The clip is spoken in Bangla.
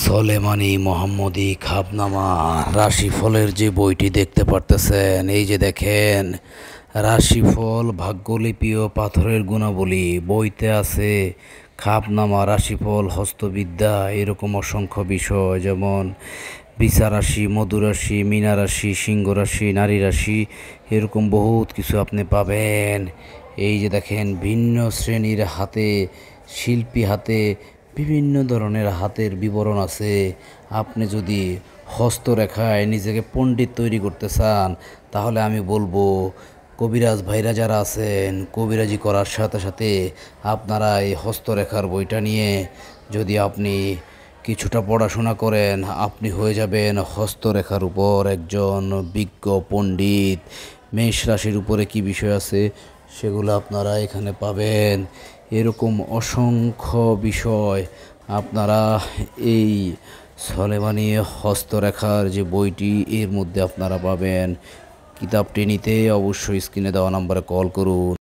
সলেমানি মোহাম্মদী খাবনামা রাশিফলের যে বইটি দেখতে পারতেছেন, এই যে দেখেন রাশিফল ভাগ্যলিপি ও পাথরের গুণাবলী। বইতে আছে খাবনামা, রাশিফল, হস্তবিদ্যা, এরকম অসংখ্য বিষয়, যেমন বিছা রাশি, মধু রাশি, মীনা রাশি, সিংহ রাশি, নারী রাশি, এরকম বহুত কিছু আপনি পাবেন। এই যে দেখেন ভিন্ন শ্রেণীর হাতে, শিল্পী হাতে বিভিন্ন ধরনের হাতের বিবরণ আছে। আপনি যদি হস্তরেখায় নিজেকে পণ্ডিত তৈরি করতে চান, তাহলে আমি বলবো কবিরাজ ভাইরা যারা আছেন, কবিরাজি করার সাথে সাথে আপনারা এই হস্তরেখার বইটা নিয়ে যদি আপনি কিছুটা পড়াশোনা করেন, আপনি হয়ে যাবেন হস্তরেখার উপর একজন বিজ্ঞ পণ্ডিত। মেষ রাশির উপরে কি বিষয় আছে সেগুলো আপনারা এখানে পাবেন। এরকম অসংখ্য বিষয় আপনারা এই সলেমানি হস্তরেখার যে বইটি, এর মধ্যে আপনারা পাবেন। কিতাবটি নিতে অবশ্যই স্ক্রিনে দেওয়া নাম্বারে কল করুন।